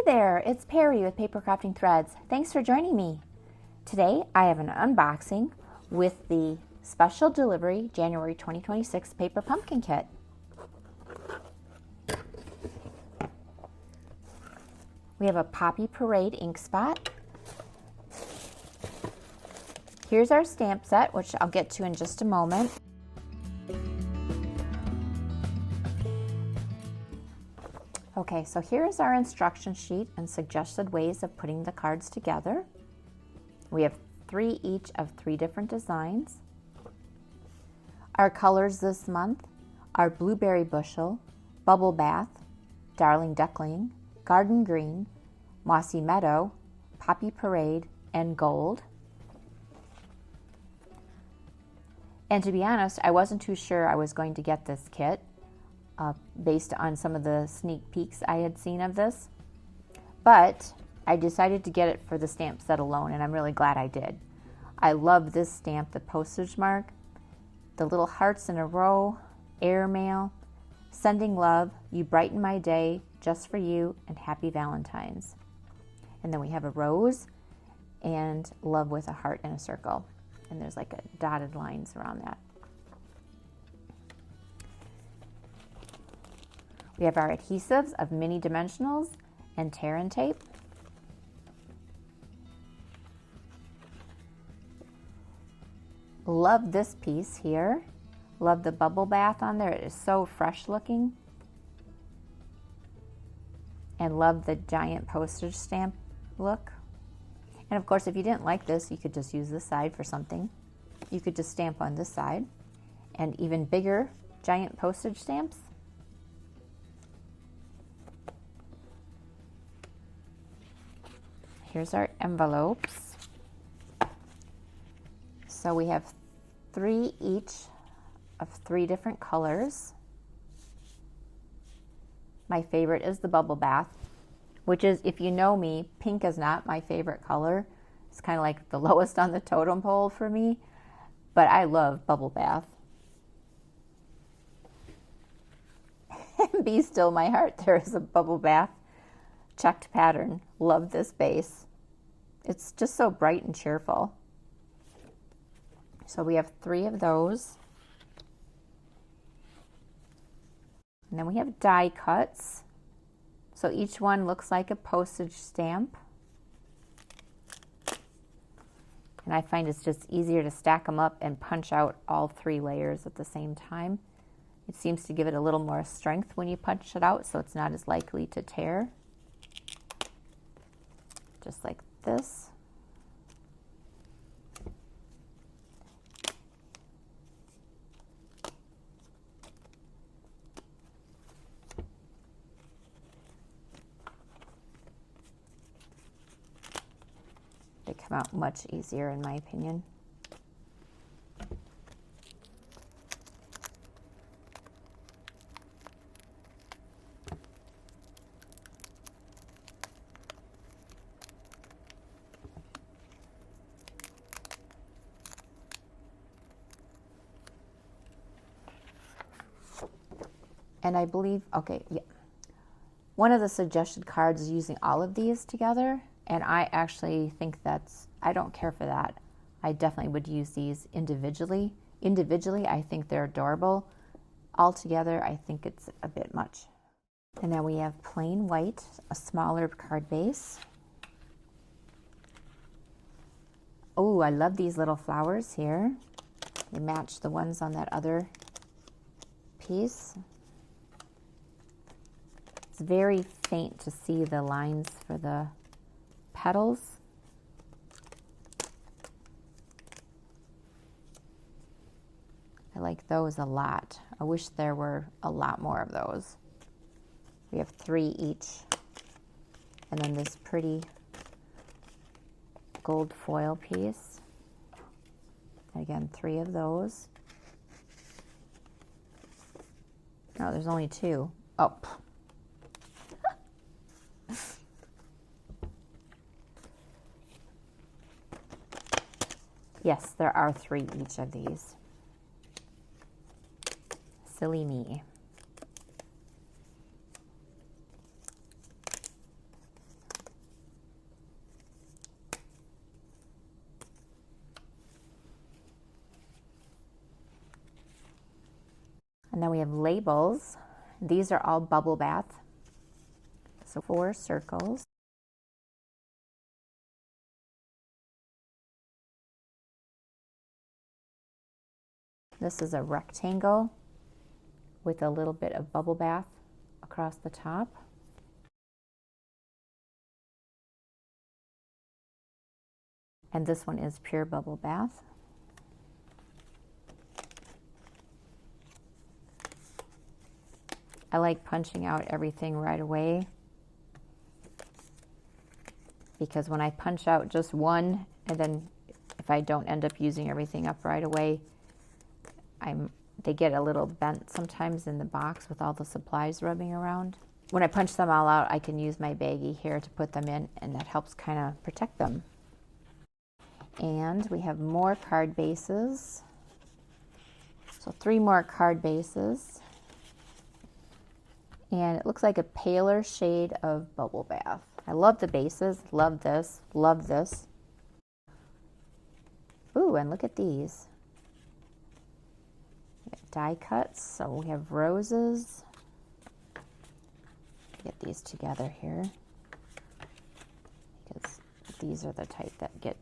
there, it's Perry with PapercraftingThreads. Thanks for joining me. Today I have an unboxing with the special delivery January 2026 paper pumpkin kit. We have a Poppy Parade ink spot. Here's our stamp set, which I'll get to in just a moment. Okay, so here's our instruction sheet and suggested ways of putting the cards together. We have 3 each of 3 different designs. Our colors this month are Blueberry Bushel, Bubble Bath, Darling Duckling, Garden Green, Mossy Meadow, Poppy Parade, and Gold. And to be honest, I wasn't too sure I was going to get this kit based on some of the sneak peeks I had seen of this. But I decided to get it for the stamp set alone, and I'm really glad I did. I love this stamp, the postage mark, the little hearts in a row, airmail, sending love, you brighten my day, just for you, and happy Valentine's. And then we have a rose and love with a heart in a circle. And there's like a dotted lines around that. We have our adhesives of mini dimensionals and tear and tape. Love this piece here. Love the bubble bath on there. It is so fresh looking. And love the giant postage stamp look. And of course, if you didn't like this, you could just use this side for something. You could just stamp on this side. And even bigger giant postage stamps. Here's our envelopes. So we have 3 each of 3 different colors. My favorite is the bubble bath, which is, if you know me, pink is not my favorite color. It's kind of like the lowest on the totem pole for me, but I love bubble bath. Be still my heart, there is a bubble bath checked pattern. Love this base. It's just so bright and cheerful. So we have 3 of those. And then we have die cuts. So each one looks like a postage stamp. And I find it's just easier to stack them up and punch out all 3 layers at the same time. It seems to give it a little more strength when you punch it out, so it's not as likely to tear. Just like this. They come out much easier in my opinion. And I believe, okay, yeah. One of the suggested cards is using all of these together, and I actually think I don't care for that. I definitely would use these individually. Individually, I think they're adorable. All together, I think it's a bit much. And then we have plain white, a smaller card base. Oh, I love these little flowers here. They match the ones on that other piece. It's very faint to see the lines for the petals. I like those a lot. I wish there were a lot more of those. We have 3 each. And then this pretty gold foil piece. Again, 3 of those. No, there's only 2. Oh. Yes, there are 3 each of these. Silly me. And then we have labels. These are all bubble bath. So 4 circles. This is a rectangle with a little bit of bubble bath across the top. And this one is pure bubble bath. I like punching out everything right away, because when I punch out just one, and then if I don't end up using everything up right away, they get a little bent sometimes in the box with all the supplies rubbing around. When I punch them all out, I can use my baggie here to put them in, and that helps kind of protect them. And we have more card bases. So 3 more card bases. And it looks like a paler shade of bubble bath. I love the bases, love this, love this. Ooh, and look at these. Die cuts, so we have roses. Get these together here, because these are the type that get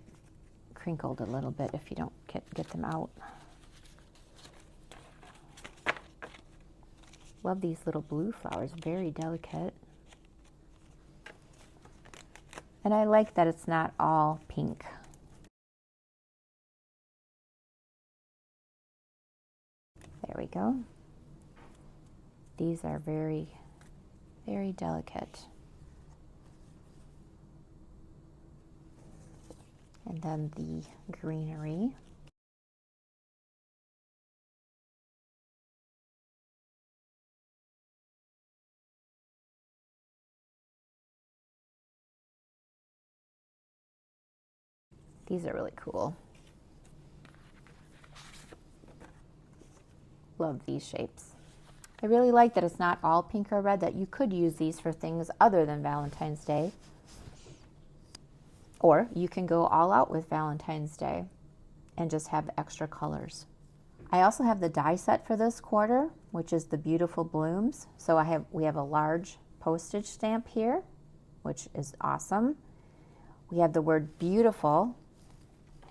crinkled a little bit if you don't get them out. Love these little blue flowers, very delicate. And I like that it's not all pink. There we go. These are very, very delicate. And then the greenery. These are really cool. Love these shapes. I really like that it's not all pink or red, that you could use these for things other than Valentine's Day. Or you can go all out with Valentine's Day and just have extra colors. I also have the die set for this quarter, which is the beautiful blooms. So we have a large postage stamp here, which is awesome. We have the word beautiful,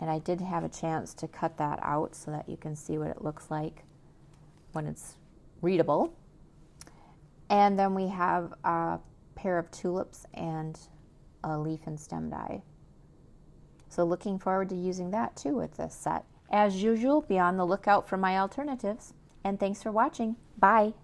and I did have a chance to cut that out so that you can see what it looks like when it's readable. And then we have a pair of tulips and a leaf and stem die. So looking forward to using that too with this set. As usual, be on the lookout for my alternatives. And thanks for watching. Bye.